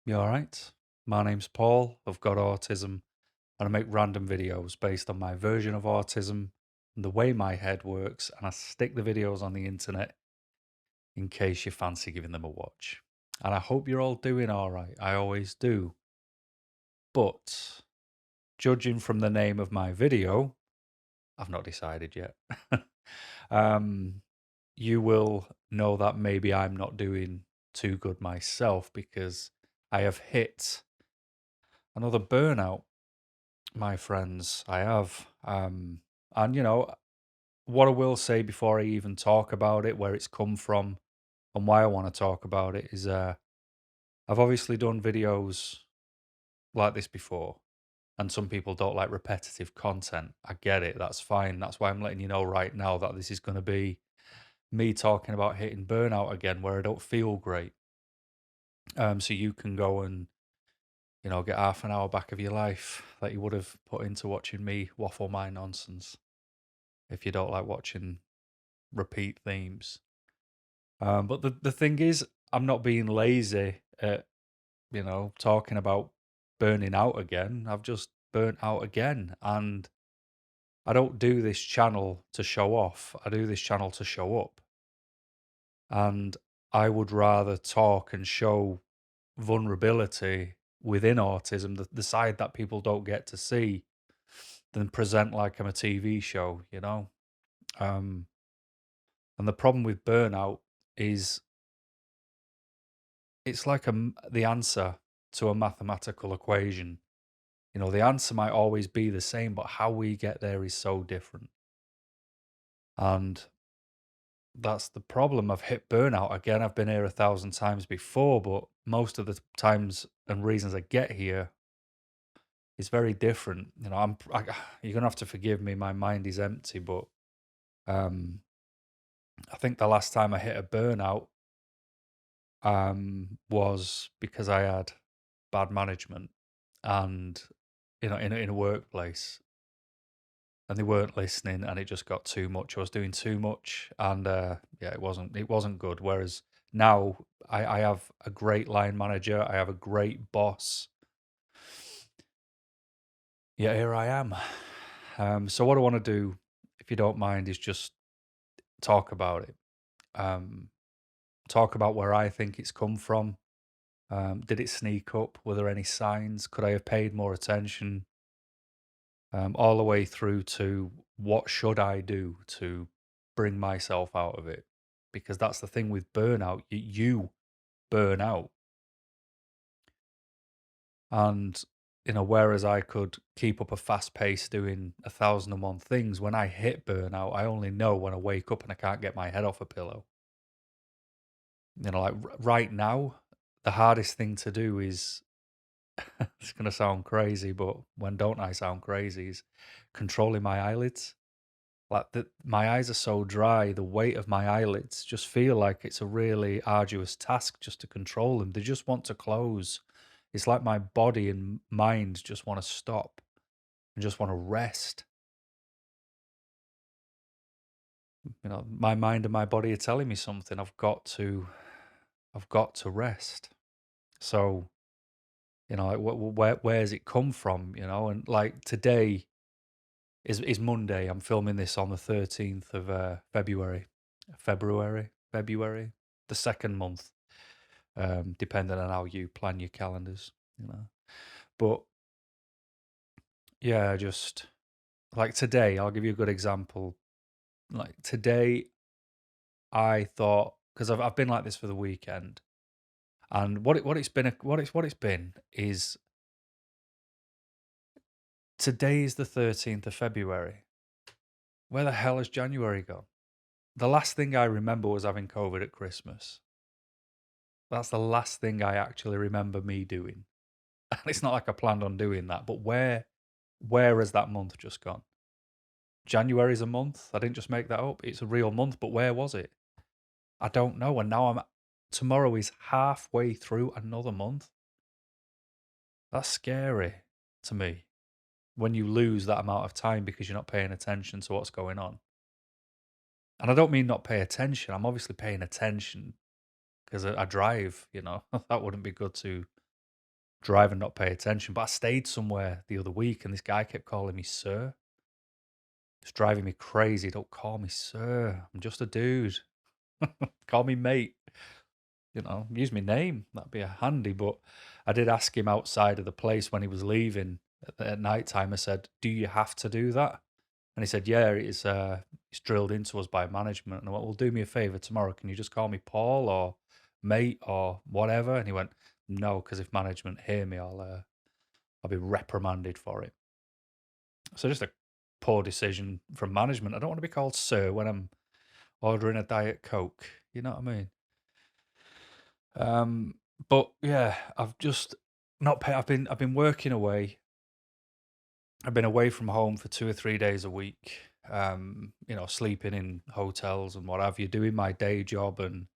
You alright? My name's Paul. I've got autism and I make random videos based on my version of autism and the way my head works, and I stick the videos on the internet in case you fancy giving them a watch. And I hope you're all doing alright. I always do. But judging from the name of my video, I've not decided yet. um, you will know that maybe I'm not doing too good myself because I have hit another burnout, my friends. I have. And what I will say before I even talk about it, where it's come from, and why I want to talk about it is I've obviously done videos like this before, and some people don't like repetitive content. I get it. That's fine. That's why I'm letting you know right now that this is going to be me talking about hitting burnout again, where I don't feel great. So you can go and get half an hour back of your life that you would have put into watching me waffle my nonsense if you don't like watching repeat themes. But the thing is, I'm not being lazy at, talking about burning out again. I've just burnt out again. And I don't do this channel to show off. I do this channel to show up. And I would rather talk and show vulnerability within autism, the side that people don't get to see, than present like I'm a TV show. Um, and the problem with burnout is it's like the answer to a mathematical equation. The answer might always be the same, but how we get there is so different. And that's the problem. I've hit burnout again. I've been here 1,000 times before, but most of the times and reasons I get here is very different. You're gonna have to forgive me. My mind is empty, but um, I think the last time I hit a burnout was because I had bad management, and in a workplace, and they weren't listening, and it just got too much. I was doing too much, and yeah, it wasn't good. Whereas now I have a great line manager, I have a great boss. Yeah, here I am. So what I want to do, if you don't mind, is just talk about it. Um, Talk about where I think it's come from. Did it sneak up? Were there any signs? Could I have paid more attention? All the way through to what should I do to bring myself out of it? Because that's the thing with burnout. You burn out. And, whereas I could keep up a fast pace doing 1,001 things, when I hit burnout, I only know when I wake up and I can't get my head off a pillow. Like right now, the hardest thing to do is, it's going to sound crazy, but when don't I sound crazy, is controlling my eyelids. Like my eyes are so dry, the weight of my eyelids just feel like it's a really arduous task just to control them. They just want to close. It's like my body and mind just want to stop and just want to rest. My mind and my body are telling me something. I've got to rest. So, like, where's it come from? And like today is Monday. I'm filming this on the 13th of February. February, the second month, depending on how you plan your calendars. But yeah, just like today, I'll give you a good example. Like today, I thought, because I've been like this for the weekend, and what it's been is today is the 13th of February. Where the hell has January gone? The last thing I remember was having COVID at Christmas. That's the last thing I actually remember me doing. And it's not like I planned on doing that, but where has that month just gone? January's a month. I didn't just make that up. It's a real month, but where was it? I don't know. And now tomorrow is halfway through another month. That's scary to me when you lose that amount of time because you're not paying attention to what's going on. And I don't mean not pay attention. I'm obviously paying attention because I drive, that wouldn't be good to drive and not pay attention. But I stayed somewhere the other week and this guy kept calling me sir. It's driving me crazy. Don't call me sir. I'm just a dude. Call me mate. Use my name. That'd be a handy. But I did ask him outside of the place when he was leaving at night time. I said, "Do you have to do that?" And he said, "Yeah, it's drilled into us by management." And I went, "Well, do me a favor tomorrow. Can you just call me Paul or mate or whatever?" And he went, "No, because if management hear me, I'll be reprimanded for it." So just a poor decision from management. I don't want to be called sir when I'm ordering a Diet Coke. You know what I mean? But yeah, I've just not pay. I've been working away. I've been away from home for 2 or 3 days a week. Sleeping in hotels and what have you, doing my day job, and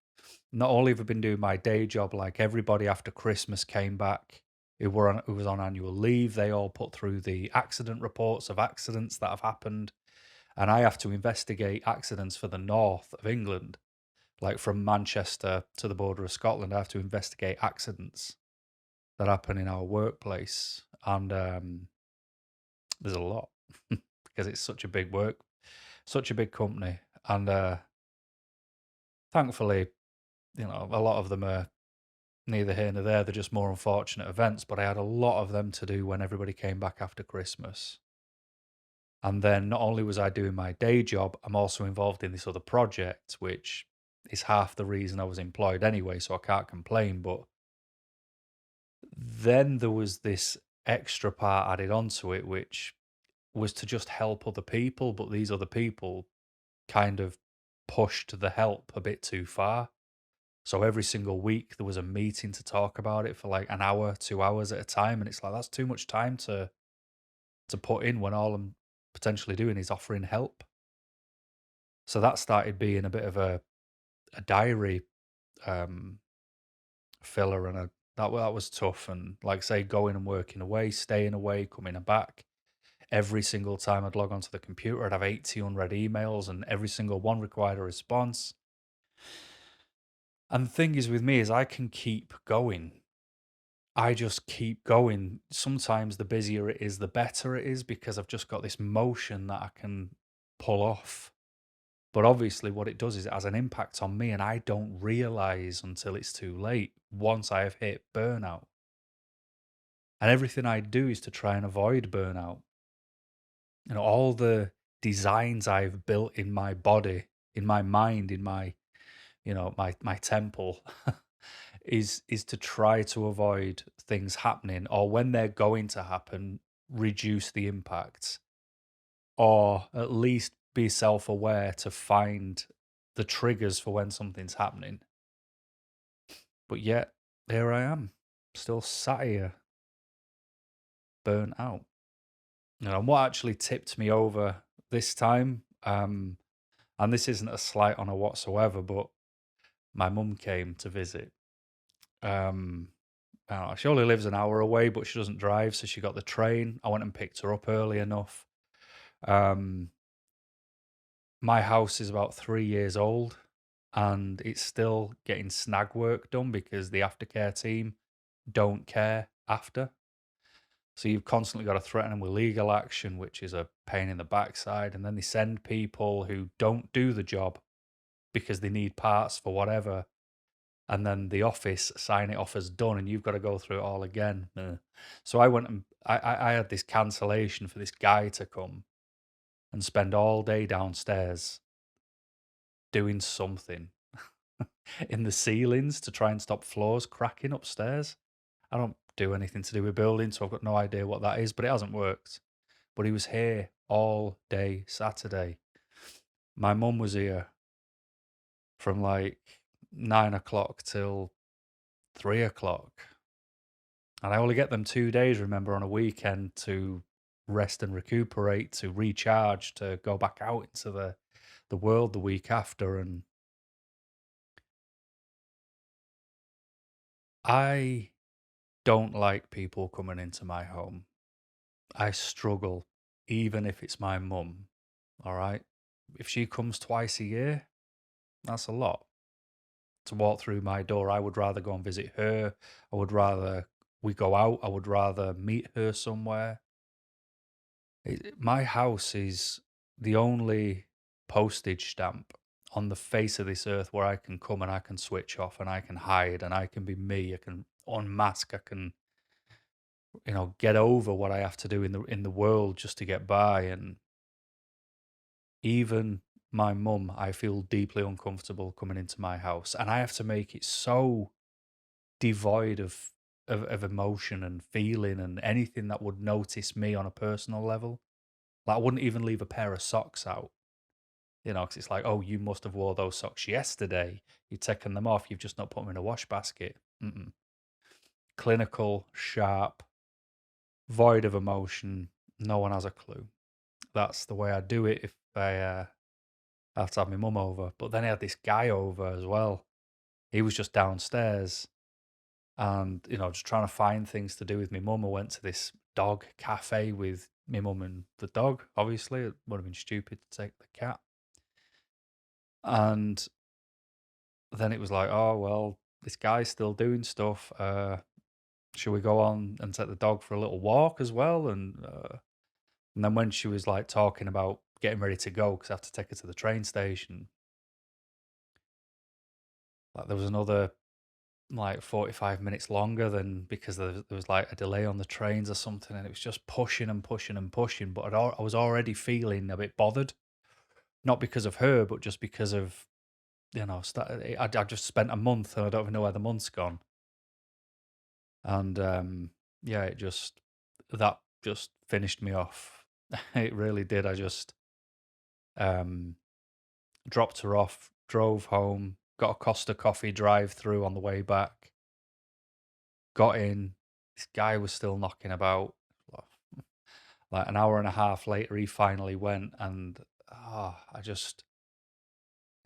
not only have I been doing my day job, like everybody after Christmas came back. Who was on annual leave. They all put through the accident reports of accidents that have happened, and I have to investigate accidents for the north of England. Like from Manchester to the border of Scotland, I have to investigate accidents that happen in our workplace. And there's a lot because it's such a big such a big company. And thankfully, a lot of them are neither here nor there. They're just more unfortunate events. But I had a lot of them to do when everybody came back after Christmas. And then not only was I doing my day job, I'm also involved in this other project, which is half the reason I was employed anyway, so I can't complain. But then there was this extra part added onto it, which was to just help other people, but these other people kind of pushed the help a bit too far. So every single week there was a meeting to talk about it for like an hour, 2 hours at a time, and it's like that's too much time to put in when all I'm potentially doing is offering help. So that started being a bit of a diary um, filler, and that was tough. And like say, going and working away, staying away, coming back. Every single time I'd log onto the computer, I'd have 80 unread emails, and every single one required a response. And the thing is with me is I can keep going. I just keep going. Sometimes the busier it is, the better it is, because I've just got this motion that I can pull off. But obviously, what it does is it has an impact on me, and I don't realize until it's too late once I have hit burnout. And everything I do is to try and avoid burnout. All the designs I've built in my body, in my mind, in my, my temple, is to try to avoid things happening, or when they're going to happen, reduce the impact, or at least be self-aware to find the triggers for when something's happening. But yet, here I am, still sat here, burnt out. And what actually tipped me over this time, and this isn't a slight on her whatsoever, but my mum came to visit. She only lives an hour away, but she doesn't drive, so she got the train. I went and picked her up early enough. Um, my house is about 3 years old, and it's still getting snag work done because the aftercare team don't care after. So you've constantly got to threaten them with legal action, which is a pain in the backside. And then they send people who don't do the job because they need parts for whatever. And then the office sign it off as done, and you've got to go through it all again. So I went and I had this cancellation for this guy to come and spend all day downstairs doing something in the ceilings to try and stop floors cracking upstairs. I don't do anything to do with building, so I've got no idea what that is, but it hasn't worked. But he was here all day Saturday. My mum was here from like 9 o'clock till 3 o'clock. And I only get them 2 days, remember, on a weekend to rest and recuperate, to recharge, to go back out into the world the week after. And I don't like people coming into my home. I struggle, even if it's my mum. All right. If she comes twice a year, that's a lot to walk through my door. I would rather go and visit her. I would rather we go out, I would rather meet her somewhere. My house is the only postage stamp on the face of this earth where I can come and I can switch off and I can hide and I can be me. I can unmask. I can, get over what I have to do in the world just to get by. And even my mum, I feel deeply uncomfortable coming into my house, and I have to make it so devoid of emotion and feeling and anything that would notice me on a personal level. Like, I wouldn't even leave a pair of socks out, because it's like, oh, you must have wore those socks yesterday. You've taken them off. You've just not put them in a wash basket. Mm-mm. Clinical, sharp, void of emotion. No one has a clue. That's the way I do it if I have to have my mum over. But then I had this guy over as well. He was just downstairs and, just trying to find things to do with my mum. I went to this dog cafe with my mum and the dog, obviously. It would have been stupid to take the cat. And then it was like, oh, well, this guy's still doing stuff. Should we go on and take the dog for a little walk as well? And then when she was like talking about getting ready to go, because I have to take her to the train station, like there was another like 45 minutes longer than because there was like a delay on the trains or something, and it was just pushing and pushing and pushing. But I was already feeling a bit bothered, not because of her, but just because of I just spent a month and I don't even know where the month's gone. And yeah, that just finished me off. It really did. I just um, dropped her off, drove home, got a Costa coffee drive through on the way back, got in. This guy was still knocking about. Like an hour and a half later, he finally went, and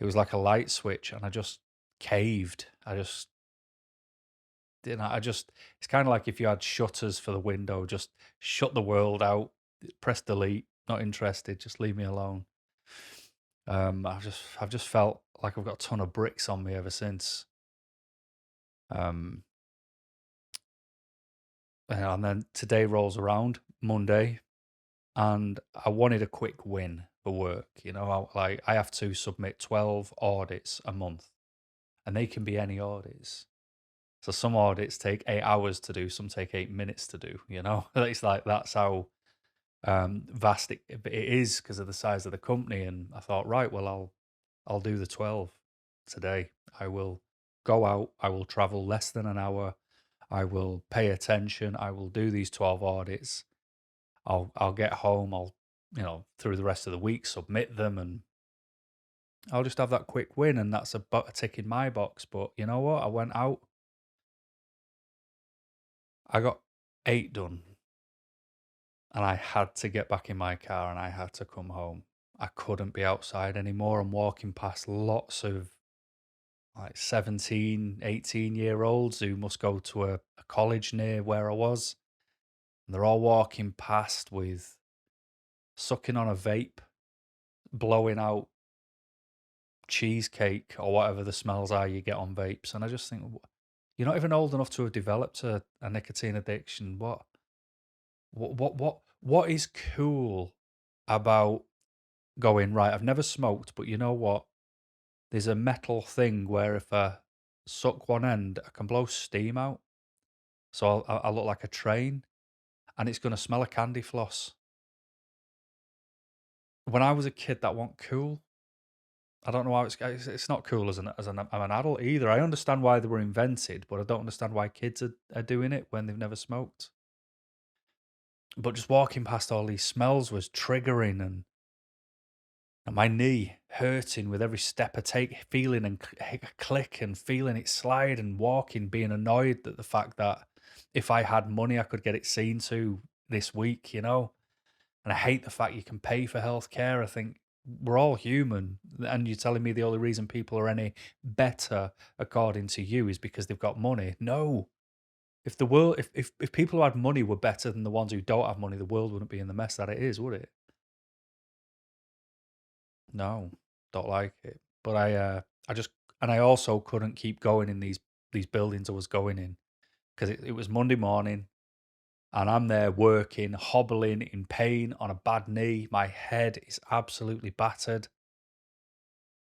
it was like a light switch, and I just caved. It's kind of like if you had shutters for the window, just shut the world out, press delete, not interested, just leave me alone. I've just felt like I've got a ton of bricks on me ever since. Um, and then today rolls around, Monday, and I wanted a quick win for work. I have to submit 12 audits a month, and they can be any audits. So some audits take 8 hours to do, some take 8 minutes to do. It's like that's how vast it is because of the size of the company. And I thought, right, well, I'll do the 12 today. I will go out. I will travel less than an hour. I will pay attention. I will do these 12 audits. I'll get home. I'll through the rest of the week submit them, and I'll just have that quick win, and that's a tick in my box. But you know what? I went out. I got 8 done, and I had to get back in my car and I had to come home. I couldn't be outside anymore. I'm walking past lots of like 17, 18-year-olds who must go to a college near where I was. And they're all walking past with sucking on a vape, blowing out cheesecake or whatever the smells are you get on vapes. And I just think, you're not even old enough to have developed a nicotine addiction. What is cool about going, right, I've never smoked, but you know what? There's a metal thing where if I suck one end, I can blow steam out. So I'll look like a train, and it's going to smell of candy floss. When I was a kid, that wasn't cool. I don't know how it's not cool I'm an adult either. I understand why they were invented, but I don't understand why kids are doing it when they've never smoked. But just walking past all these smells was triggering, and my knee hurting with every step I take, feeling and click and feeling it slide, and walking, being annoyed at the fact that if I had money, I could get it seen to this week, And I hate the fact you can pay for healthcare. I think we're all human, and you're telling me the only reason people are any better, according to you, is because they've got money. No. If the world, if people who had money were better than the ones who don't have money, the world wouldn't be in the mess that it is, would it? No, don't like it. But I also couldn't keep going in these buildings I was going in because it was Monday morning and I'm there working, hobbling in pain on a bad knee. My head is absolutely battered.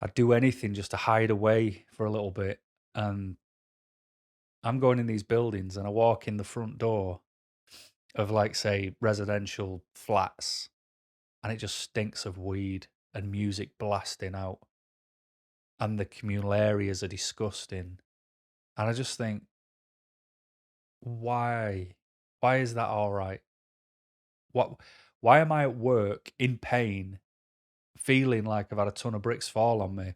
I'd do anything just to hide away for a little bit. And I'm going in these buildings and I walk in the front door of, like, say, residential flats, and it just stinks of weed and music blasting out. And the communal areas are disgusting. And I just think, why? Why is that all right? What? Why am I at work in pain, feeling like I've had a ton of bricks fall on me,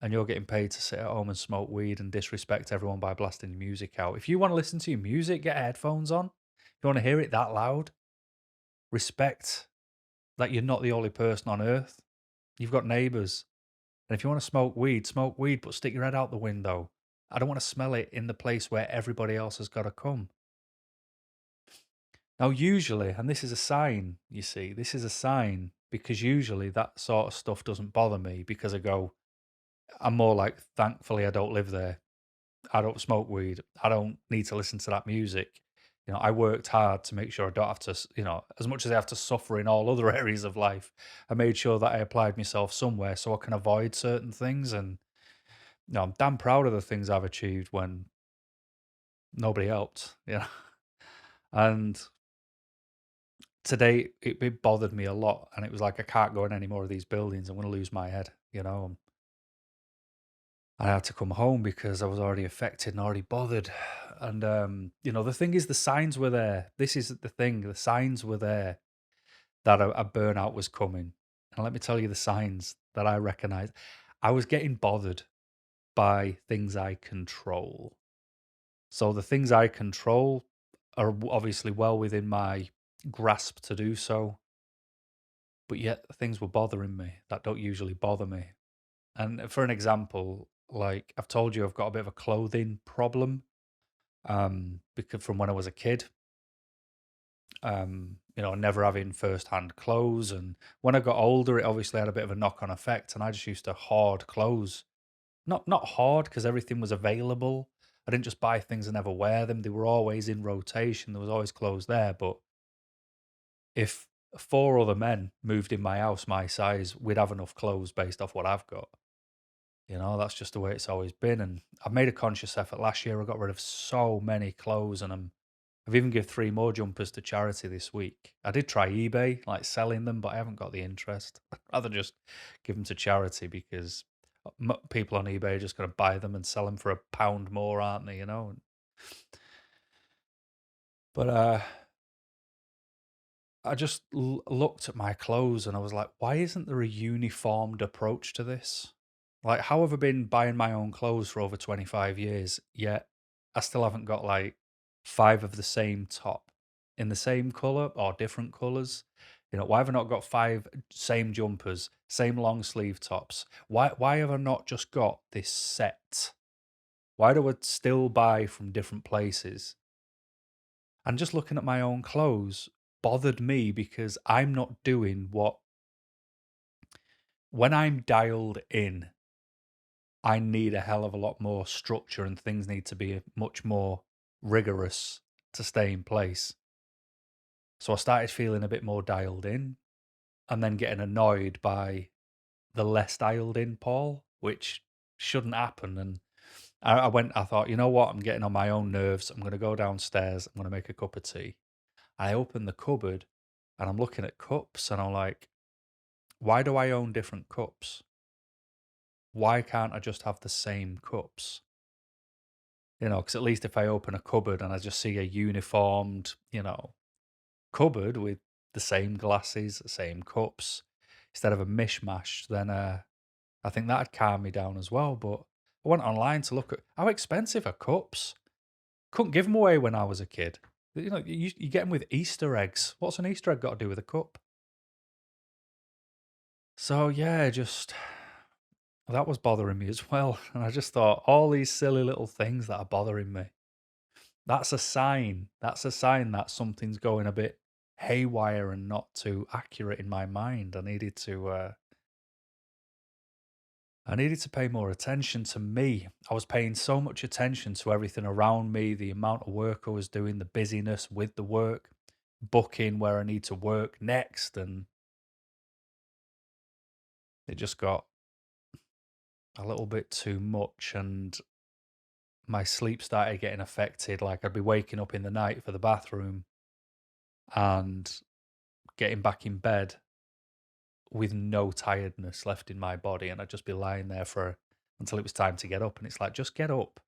and you're getting paid to sit at home and smoke weed and disrespect everyone by blasting your music out? If you want to listen to your music, get headphones on. If you want to hear it that loud, respect that you're not the only person on earth. You've got neighbours. And if you want to smoke weed, but stick your head out the window. I don't want to smell it in the place where everybody else has got to come. Now, usually, and this is a sign, you see, this is a sign because usually that sort of stuff doesn't bother me because I'm more like, thankfully, I don't live there. I don't smoke weed. I don't need to listen to that music. I worked hard to make sure I don't have to, as much as I have to suffer in all other areas of life, I made sure that I applied myself somewhere so I can avoid certain things. And I'm damn proud of the things I've achieved when nobody helped. And today it bothered me a lot, and it was like, I can't go in any more of these buildings. I'm going to lose my head. And I had to come home because I was already affected and already bothered. And the thing is, the signs were there. This is the thing. The signs were there that a burnout was coming. And let me tell you the signs that I recognized. I was getting bothered by things I control. So the things I control are obviously well within my grasp to do so, but yet things were bothering me that don't usually bother me. And for an example, like I've told you, I've got a bit of a clothing problem, because from when I was a kid, never having first-hand clothes. And when I got older, it obviously had a bit of a knock-on effect, and I just used to hoard clothes. Not hoard because everything was available. I didn't just buy things and never wear them. They were always in rotation. There was always clothes there. But if four other men moved in my house my size, we'd have enough clothes based off what I've got. That's just the way it's always been. And I've made a conscious effort. Last year, I got rid of so many clothes, and I've even given 3 more jumpers to charity this week. I did try eBay, like selling them, but I haven't got the interest. I'd rather just give them to charity because people on eBay are just going to buy them and sell them for £1 more, aren't they? But I just looked at my clothes and I was like, why isn't there a uniformed approach to this? Like, how have I been buying my own clothes for over 25 years, yet I still haven't got like 5 of the same top in the same color or different colors? Why have I not got 5 same jumpers, same long sleeve tops? Why have I not just got this set? Why do I still buy from different places? And just looking at my own clothes bothered me because I'm not doing what, when I'm dialed in, I need a hell of a lot more structure and things need to be much more rigorous to stay in place. So I started feeling a bit more dialed in and then getting annoyed by the less dialed in Paul, which shouldn't happen. And I thought, you know what? I'm getting on my own nerves. I'm going to go downstairs. I'm going to make a cup of tea. I opened the cupboard and I'm looking at cups and I'm like, why do I own different cups? Why can't I just have the same cups? Because at least if I open a cupboard and I just see a uniformed, cupboard with the same glasses, the same cups, instead of a mishmash, then I think that'd calm me down as well. But I went online to look at how expensive are cups. Couldn't give them away when I was a kid. You get them with Easter eggs. What's an Easter egg got to do with a cup? So yeah, just that was bothering me as well. And I just thought, all these silly little things that are bothering me. That's a sign. That's a sign that something's going a bit haywire and not too accurate in my mind. I needed to I needed to pay more attention to me. I was paying so much attention to everything around me, the amount of work I was doing, the busyness with the work, booking where I need to work next, and it just got a little bit too much, and my sleep started getting affected. Like, I'd be waking up in the night for the bathroom and getting back in bed with no tiredness left in my body, and I'd just be lying there for until it was time to get up, and it's like, just get up,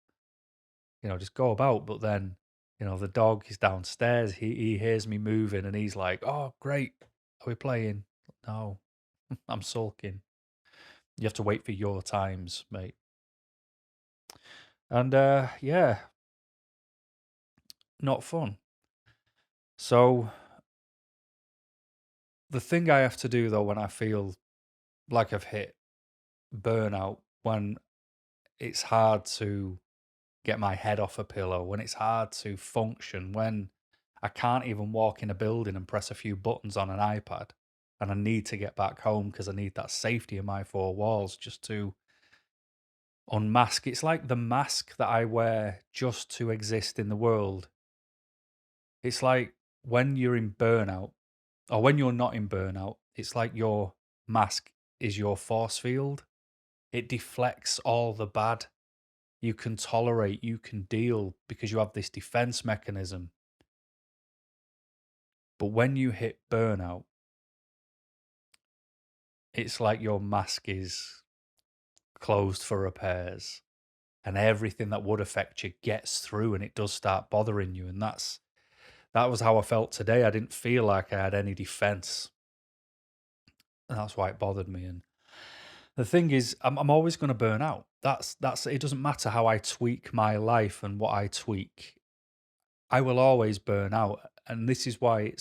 just go about. But then, the dog is downstairs, he hears me moving, and he's like, "Oh, great, are we playing?" No, I'm sulking. You have to wait for your times, mate. And yeah, not fun. So the thing I have to do though when I feel like I've hit burnout, when it's hard to get my head off a pillow, when it's hard to function, when I can't even walk in a building and press a few buttons on an iPad, and I need to get back home because I need that safety in my four walls just to unmask. It's like the mask that I wear just to exist in the world. It's like when you're in burnout, or when you're not in burnout, it's like your mask is your force field. It deflects all the bad. You can tolerate, you can deal because you have this defense mechanism. But when you hit burnout, it's like your mask is closed for repairs, and everything that would affect you gets through, and it does start bothering you. And that was how I felt today. I didn't feel like I had any defense, and that's why it bothered me. And the thing is, I'm always going to burn out. That's it. Doesn't matter how I tweak my life and what I tweak, I will always burn out. And this is why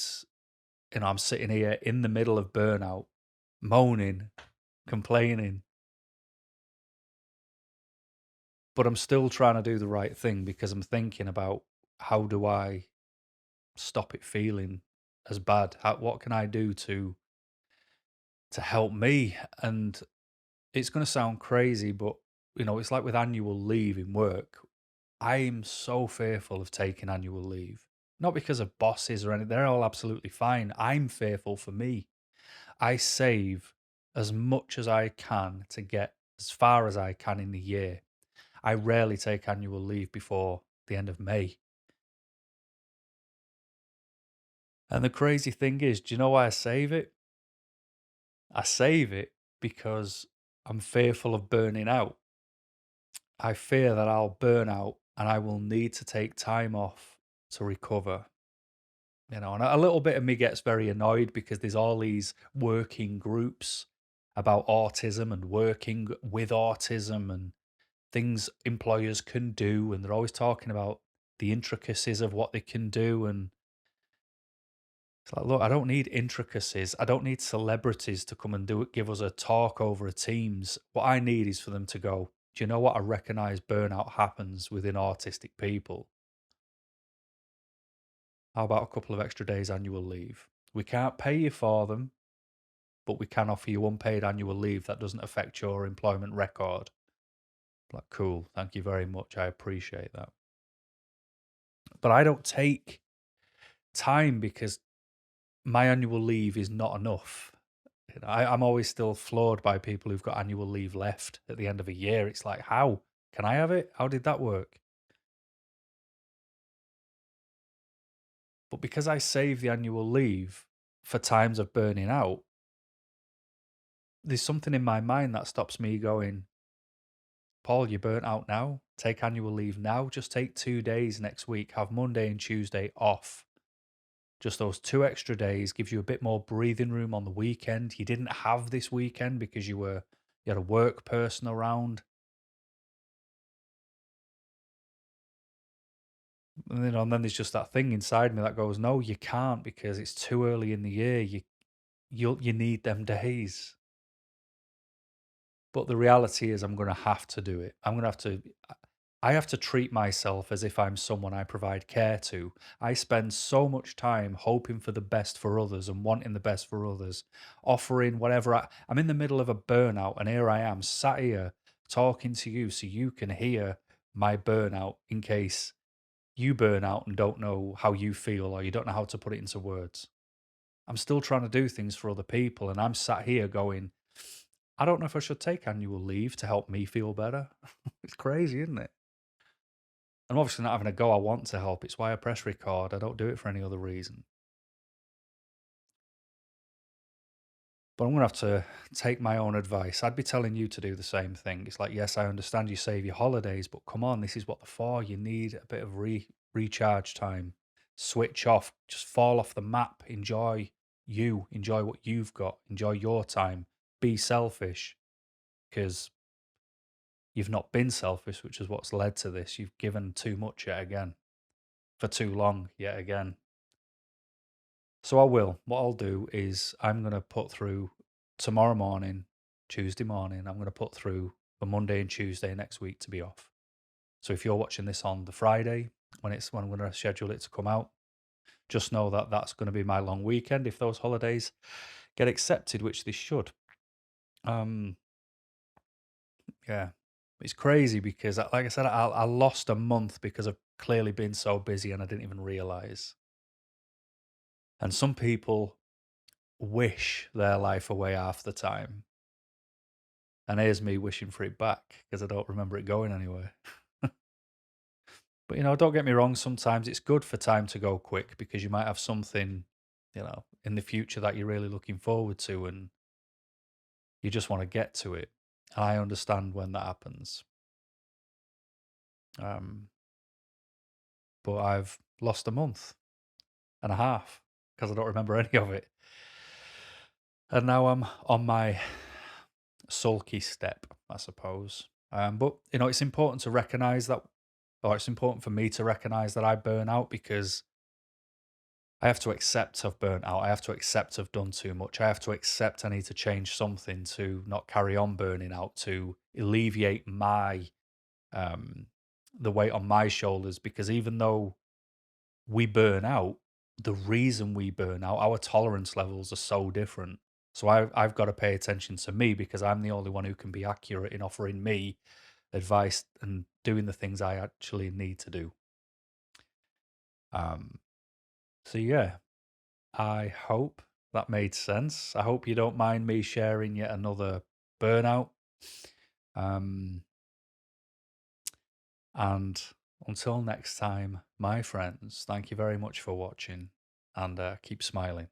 I'm sitting here in the middle of burnout, moaning, complaining, but I'm still trying to do the right thing because I'm thinking about, how do I stop it feeling as bad? What can I do to help me? And it's going to sound crazy, but it's like with annual leave in work. I'm so fearful of taking annual leave. Not because of bosses or anything, they're all absolutely fine. I'm fearful for me. I save as much as I can to get as far as I can in the year. I rarely take annual leave before the end of May. And the crazy thing is, do you know why I save it? I save it because I'm fearful of burning out. I fear that I'll burn out and I will need to take time off to recover. And a little bit of me gets very annoyed because there's all these working groups about autism and working with autism and things employers can do. And they're always talking about the intricacies of what they can do. And it's like, look, I don't need intricacies. I don't need celebrities to come and give us a talk over a Teams. What I need is for them to go, do you know what? I recognize burnout happens within autistic people. How about a couple of extra days annual leave? We can't pay you for them, but we can offer you unpaid annual leave that doesn't affect your employment record. Like, cool. Thank you very much. I appreciate that. But I don't take time because my annual leave is not enough. I'm always still floored by people who've got annual leave left at the end of a year. It's like, how can I have it? How did that work? But because I save the annual leave for times of burning out, there's something in my mind that stops me going, Paul, you're burnt out now. Take annual leave now. Just take 2 days next week. Have Monday and Tuesday off. Just those 2 extra days gives you a bit more breathing room on the weekend. You didn't have this weekend because you had a work person around. And then there's just that thing inside me that goes, no, you can't because it's too early in the year. You need them days. But the reality is, I'm going to have to do it. I'm going to have to. I have to treat myself as if I'm someone I provide care to. I spend so much time hoping for the best for others and wanting the best for others, offering whatever I'm in the middle of a burnout, and here I am sat here talking to you so you can hear my burnout in case you burn out and don't know how you feel or you don't know how to put it into words. I'm still trying to do things for other people, and I'm sat here going, I don't know if I should take annual leave to help me feel better. It's crazy, isn't it? I'm obviously not having a go. I want to help. It's why I press record. I don't do it for any other reason. But I'm going to have to take my own advice. I'd be telling you to do the same thing. It's like, yes, I understand you save your holidays, but come on, this is what they're for. You need a bit of recharge time. Switch off. Just fall off the map. Enjoy you. Enjoy what you've got. Enjoy your time. Be selfish, because you've not been selfish, which is what's led to this. You've given too much yet again, for too long yet again. So I will. What I'll do is I'm going to put through tomorrow morning, Tuesday morning, I'm going to put through for Monday and Tuesday next week to be off. So if you're watching this on the Friday, when I'm going to schedule it to come out, just know that that's going to be my long weekend if those holidays get accepted, which they should. Yeah, it's crazy because, like I said, I lost a month because I've clearly been so busy and I didn't even realize. And some people wish their life away half the time. And here's me wishing for it back because I don't remember it going anywhere. But, don't get me wrong, sometimes it's good for time to go quick because you might have something, in the future that you're really looking forward to and you just want to get to it. I understand when that happens. Um, but I've lost a month and a half because I don't remember any of it. And now I'm on my sulky step, I suppose. But, it's important to recognize that, or it's important for me to recognize that I burn out because I have to accept I've burnt out. I have to accept I've done too much. I have to accept I need to change something to not carry on burning out, to alleviate um, the weight on my shoulders. Because even though we burn out, the reason we burn out, our tolerance levels are so different. So I've got to pay attention to me because I'm the only one who can be accurate in offering me advice and doing the things I actually need to do. Um, so yeah, I hope that made sense. I hope you don't mind me sharing yet another burnout. Um, and until next time, my friends, thank you very much for watching and keep smiling.